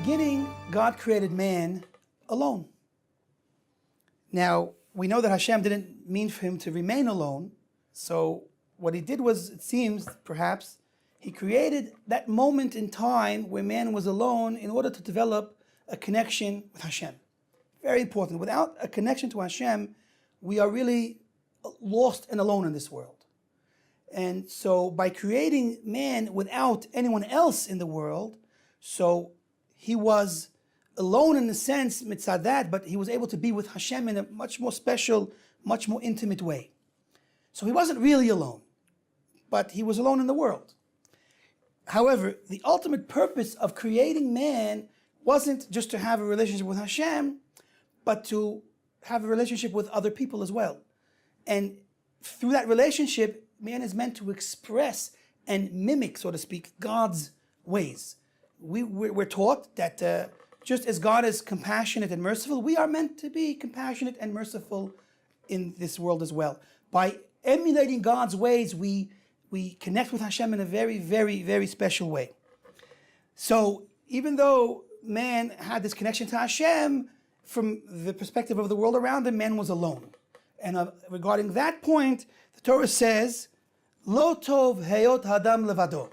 beginning, God created man alone. Now, we know that Hashem didn't mean for him to remain alone. So what he did was, it seems, perhaps, he created that moment in time where man was alone in order to develop a connection with Hashem. Very important. Without a connection to Hashem, we are really lost and alone in this world. And so by creating man without anyone else in the world, so he was alone in the sense, mitzvah that, but he was able to be with Hashem in a much more special, much more intimate way. So he wasn't really alone, but he was alone in the world. However, the ultimate purpose of creating man wasn't just to have a relationship with Hashem, but to have a relationship with other people as well. And through that relationship, man is meant to express and mimic, so to speak, God's ways. We're taught that just as God is compassionate and merciful, we are meant to be compassionate and merciful in this world as well. By emulating God's ways, we connect with Hashem in a very, very, very special way. So even though man had this connection to Hashem, from the perspective of the world around him, man was alone. And regarding that point, the Torah says, Lo tov heyot hadam levado.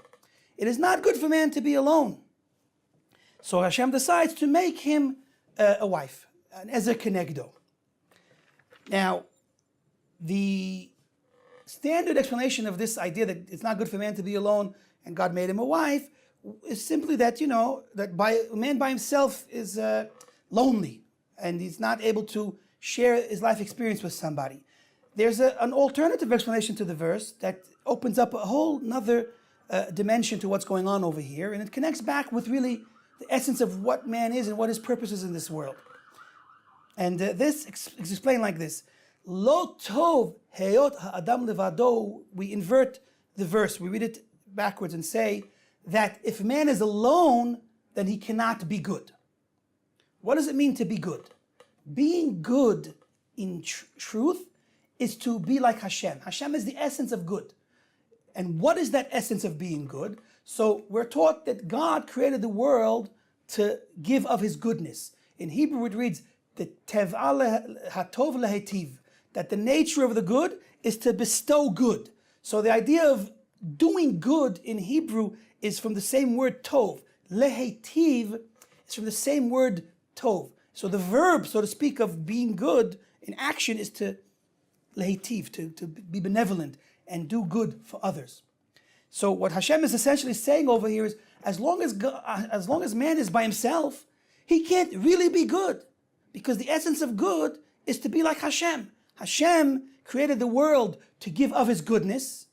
It is not good for man to be alone. So Hashem decides to make him a wife, an ezer kenegdo. Now, the standard explanation of this idea that it's not good for man to be alone and God made him a wife is simply that, that a man by himself is lonely and he's not able to share his life experience with somebody. There's an alternative explanation to the verse that opens up a whole nother dimension to what's going on over here, and it connects back with really the essence of what man is and what his purpose is in this world. And this is explained like this. Lo tov heyot ha'adam levado. We invert the verse. We read it backwards and say that if man is alone, then he cannot be good. What does it mean to be good? Being good in truth is to be like Hashem. Hashem is the essence of good. And what is that essence of being good? So we're taught that God created the world to give of his goodness. In Hebrew it reads, hatov lehetiv, that the nature of the good is to bestow good. So the idea of doing good in Hebrew is from the same word tov. Lehetiv is from the same word tov. So the verb, so to speak, of being good in action is to lehetiv, to be benevolent and do good for others. So what Hashem is essentially saying over here is, as long as man is by himself, he can't really be good, because the essence of good is to be like Hashem. Hashem created the world to give of his goodness,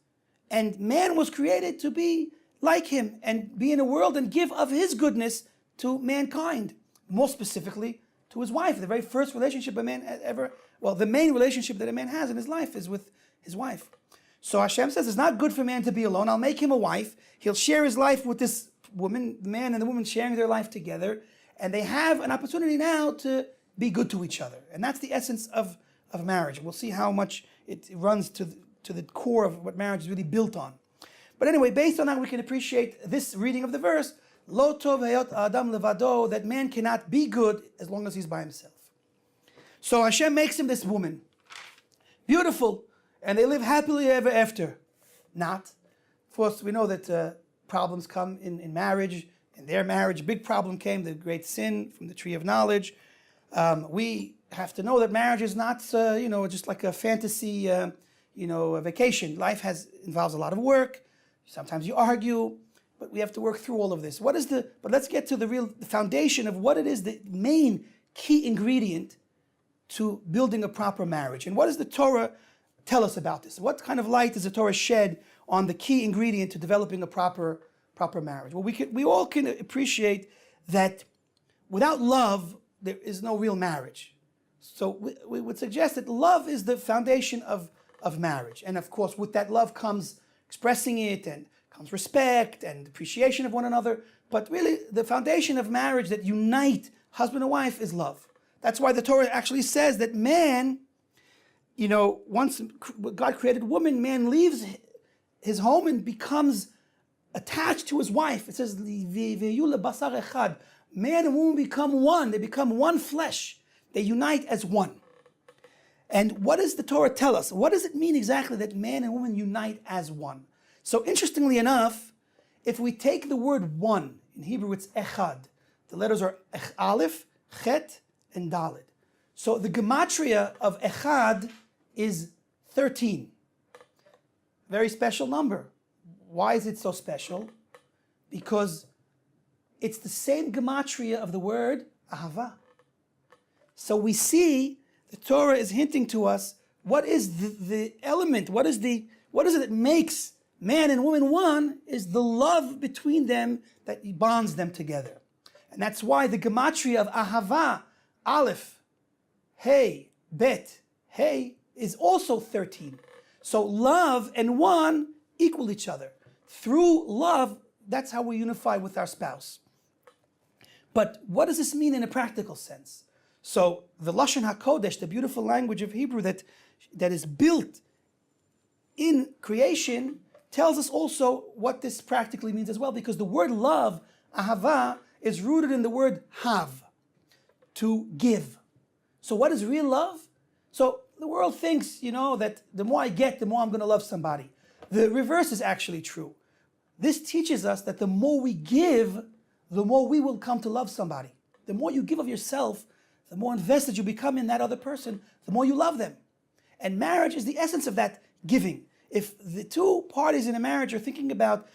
and man was created to be like him and be in a world and give of his goodness to mankind, more specifically to his wife. The very first relationship a man ever, the main relationship that a man has in his life is with his wife. So Hashem says it's not good for man to be alone. I'll make him a wife. He'll share his life with this woman, the man and the woman sharing their life together, and they have an opportunity now to be good to each other. And that's the essence of marriage. We'll see how much it runs to the core of what marriage is really built on. But anyway, based on that, we can appreciate this reading of the verse, Lo tov heyot adam levado, that man cannot be good as long as he's by himself. So Hashem makes him this woman. Beautiful. And they live happily ever after. Not. Of course, we know that problems come in marriage. In their marriage, a big problem came, the great sin from the tree of knowledge. We have to know that marriage is not, just like a fantasy, a vacation. Life involves a lot of work. Sometimes you argue, but we have to work through all of this. But let's get to the foundation of what it is, the main key ingredient to building a proper marriage. And what does the Torah tell us about this? What kind of light does the Torah shed on the key ingredient to developing a proper marriage? Well, we all can appreciate that without love, there is no real marriage. So we would suggest that love is the foundation of marriage. And of course, with that love comes expressing it, and comes respect and appreciation of one another. But really, the foundation of marriage that unite husband and wife is love. That's why the Torah actually says that man, once God created woman, man leaves his home and becomes attached to his wife. It says, man and woman become one. They become one flesh. They unite as one. And what does the Torah tell us? What does it mean exactly that man and woman unite as one? So interestingly enough, if we take the word one, in Hebrew it's echad. The letters are aleph, chet, and dalet. So the gematria of echad is 13. Very special number. Why is it so special? Because it's the same gematria of the word ahava. So we see the Torah is hinting to us what is the element, what is it that makes man and woman one, is the love between them that bonds them together. And that's why the gematria of ahava, aleph, hey, bet, hey, is also 13. So love and one equal each other. Through love, that's how we unify with our spouse. But what does this mean in a practical sense? So the Lashon HaKodesh, the beautiful language of Hebrew that is built in creation, tells us also what this practically means as well, because the word love, ahava, is rooted in the word hav, to give. So what is real love? So the world thinks, that the more I get, the more I'm going to love somebody. The reverse is actually true. This teaches us that the more we give, the more we will come to love somebody. The more you give of yourself, the more invested you become in that other person, the more you love them. And marriage is the essence of that giving. If the two parties in a marriage are thinking about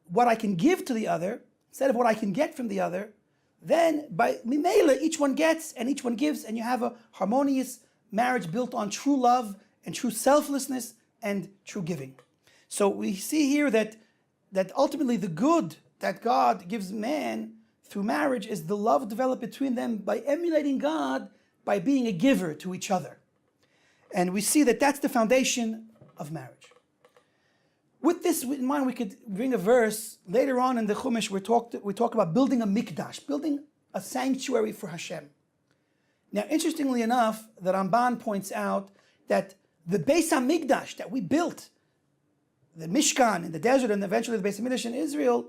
what I can give to the other, instead of what I can get from the other, then by mimela, each one gets and each one gives, and you have a harmonious marriage built on true love and true selflessness and true giving. So we see here that ultimately the good that God gives man through marriage is the love developed between them by emulating God, by being a giver to each other. And we see that that's the foundation of marriage. With this in mind, we could bring a verse later on in the Chumash. We talk about building a mikdash, building a sanctuary for Hashem. Now, interestingly enough, the Ramban points out that the Beis HaMikdash that we built, the Mishkan in the desert and eventually the Beis HaMikdash in Israel,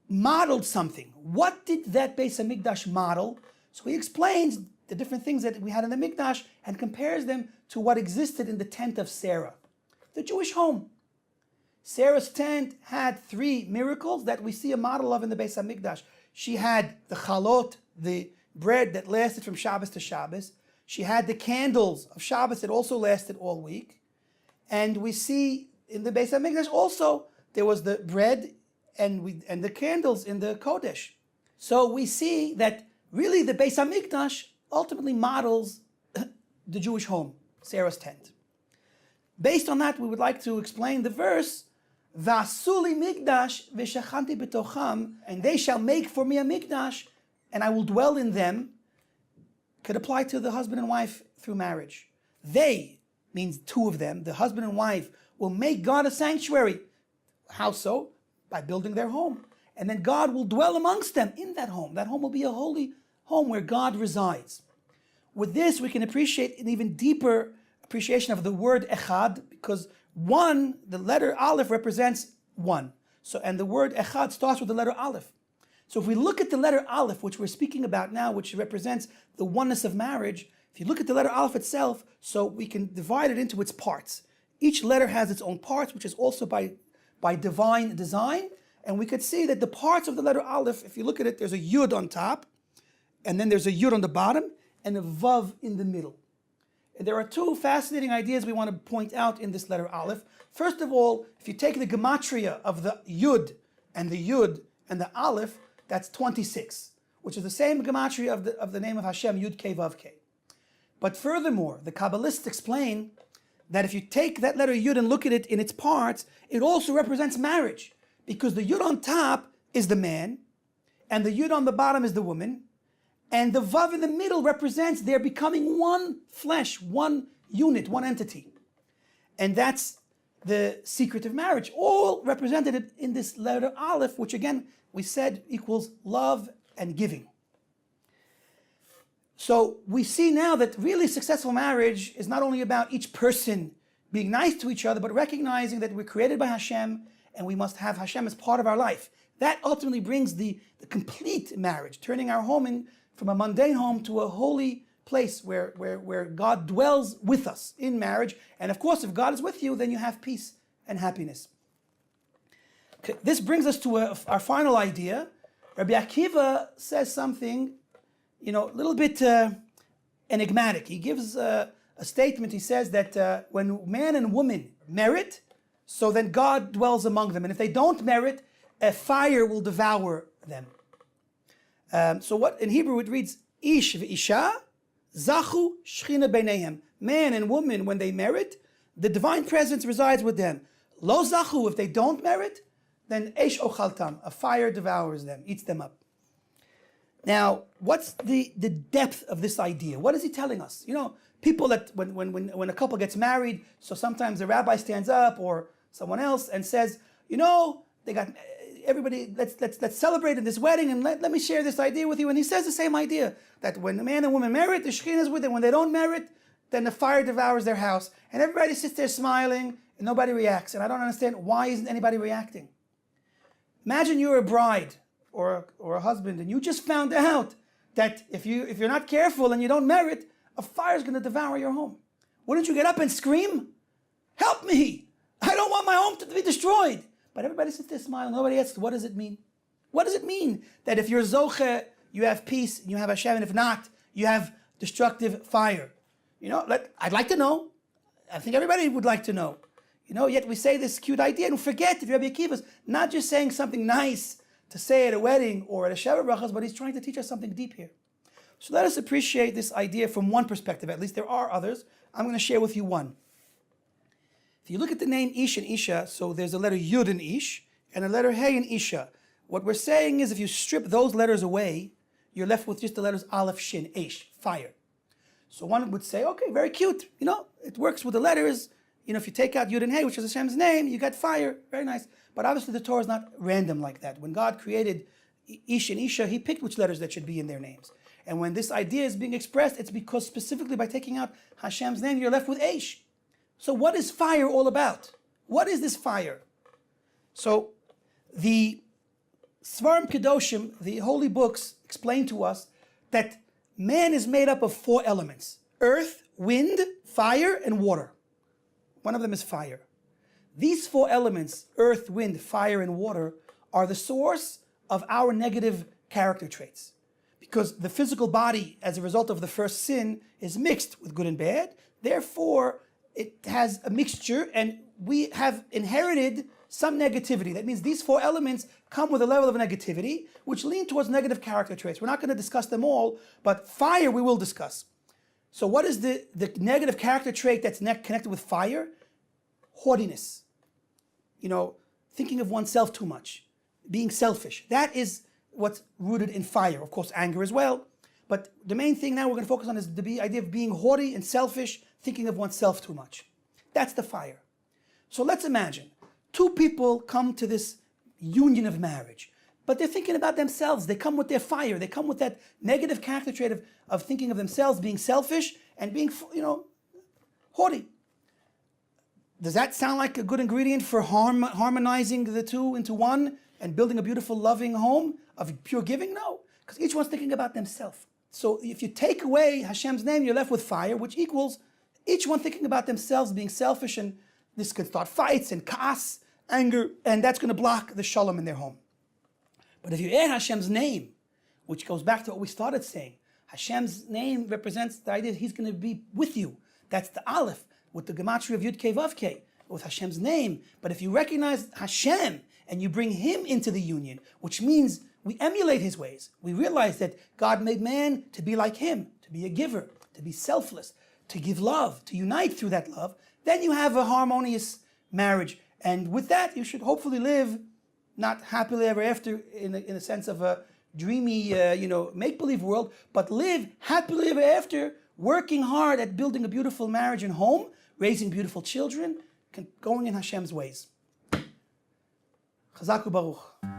modeled something. What did that Beis HaMikdash model? So he explains the different things that we had in the Mikdash and compares them to what existed in the tent of Sarah, the Jewish home. Sarah's tent had 3 miracles that we see a model of in the Beis HaMikdash. She had the chalot, the bread that lasted from Shabbos to Shabbos. She had the candles of Shabbos that also lasted all week. And we see in the Beis HaMikdash also there was the bread and the candles in the Kodesh. So we see that really the Beis HaMikdash ultimately models the Jewish home, Sarah's tent. Based on that, we would like to explain the verse, V'asuli mikdash v'shachanti b'tocham, and they shall make for me a mikdash, and I will dwell in them, could apply to the husband and wife through marriage. They means 2 of them, the husband and wife, will make God a sanctuary. How so? By building their home. And then God will dwell amongst them in that home. That home will be a holy home where God resides. With this, we can appreciate an even deeper appreciation of the word echad, because one, the letter aleph represents one. So, and the word echad starts with the letter aleph. So if we look at the letter aleph, which we're speaking about now, which represents the oneness of marriage, if you look at the letter aleph itself, so we can divide it into its parts. Each letter has its own parts, which is also by divine design. And we could see that the parts of the letter aleph, if you look at it, there's a yud on top, and then there's a yud on the bottom, and a vav in the middle. And there are 2 fascinating ideas we want to point out in this letter aleph. First of all, if you take the gematria of the yud and the aleph, that's 26, which is the same gematria of the name of Hashem, Yud Kei Vav Kei. But furthermore, the Kabbalists explain that if you take that letter Yud and look at it in its parts, it also represents marriage, because the Yud on top is the man, and the Yud on the bottom is the woman, and the Vav in the middle represents their becoming one flesh, one unit, one entity. And that's the secret of marriage, all represented in this letter Aleph, which again, we said equals love and giving. So we see now that really successful marriage is not only about each person being nice to each other, but recognizing that we're created by Hashem and we must have Hashem as part of our life. That ultimately brings the complete marriage, turning our home from a mundane home to a holy place where God dwells with us in marriage. And of course, if God is with you, then you have peace and happiness. Okay, this brings us to our final idea. Rabbi Akiva says something, a little bit enigmatic. He gives a statement. He says that when man and woman merit, so then God dwells among them. And if they don't merit, a fire will devour them. So what in Hebrew it reads, Ish v'isha, zachu shchina beinehem. Man and woman, when they merit, the divine presence resides with them. Lo zachu, if they don't merit, then esh ochaltam, a fire devours them, eats them up. Now, what's the depth of this idea? What is he telling us? People that when a couple gets married, so sometimes the rabbi stands up or someone else and says, they got everybody. Let's celebrate in this wedding, and let me share this idea with you. And he says the same idea that when the man and woman merit, the Shekhinah is with them. When they don't merit, then the fire devours their house, and everybody sits there smiling, and nobody reacts. And I don't understand, why isn't anybody reacting? Imagine you're a bride or a husband, and you just found out that if you're not careful and you don't merit, a fire is going to devour your home. Wouldn't you get up and scream, "Help me! I don't want my home to be destroyed"? But everybody sits there smiling. Nobody asks, what does it mean? What does it mean that if you're zoche, you have peace, and you have Hashem, and if not, you have destructive fire? I'd like to know. I think everybody would like to know. Yet we say this cute idea and forget that Rabbi Akiva's not just saying something nice to say at a wedding or at a Sheva Brachas, but he's trying to teach us something deep here. So let us appreciate this idea from one perspective. At least there are others. I'm going to share with you one. If you look at the name Ish and Isha, so there's a letter Yud in Ish and a letter Hey in Isha. What we're saying is if you strip those letters away, you're left with just the letters Aleph, Shin, Ish, fire. So one would say, okay, very cute. It works with the letters. If you take out Yud and Hey, which is Hashem's name, you get fire. Very nice. But obviously the Torah is not random like that. When God created Ish and Isha, he picked which letters that should be in their names. And when this idea is being expressed, it's because specifically by taking out Hashem's name, you're left with Ish. So what is fire all about? What is this fire? So the Svarim Kedoshim, the holy books, explain to us that man is made up of 4 elements: earth, wind, fire, and water. One of them is fire. These 4 elements, earth, wind, fire, and water, are the source of our negative character traits. Because the physical body, as a result of the first sin, is mixed with good and bad. Therefore, it has a mixture, and we have inherited some negativity. That means these 4 elements come with a level of negativity, which lean towards negative character traits. We're not going to discuss them all, but fire we will discuss. So what is the negative character trait that's connected with fire? Haughtiness. Thinking of oneself too much. Being selfish. That is what's rooted in fire. Of course, anger as well. But the main thing now we're going to focus on is the idea of being haughty and selfish, thinking of oneself too much. That's the fire. So let's imagine 2 people come to this union of marriage, but they're thinking about themselves. They come with their fire. They come with that negative character trait of thinking of themselves, being selfish and being, haughty. Does that sound like a good ingredient for harmonizing the 2 into one and building a beautiful, loving home of pure giving? No, because each one's thinking about themselves. So if you take away Hashem's name, you're left with fire, which equals each one thinking about themselves, being selfish, and this can start fights and chaos, anger, and that's going to block the shalom in their home. But if you add Hashem's name, which goes back to what we started saying, Hashem's name represents the idea that he's going to be with you. That's the Aleph, with the gematria of Yud Kei Vav Kei, with Hashem's name. But if you recognize Hashem and you bring him into the union, which means we emulate his ways. We realize that God made man to be like him, to be a giver, to be selfless, to give love, to unite through that love. Then you have a harmonious marriage. And with that, you should hopefully live not happily ever after in a sense of a dreamy, make-believe world, but live happily ever after, working hard at building a beautiful marriage and home, raising beautiful children, going in Hashem's ways. Chazak u'baruch.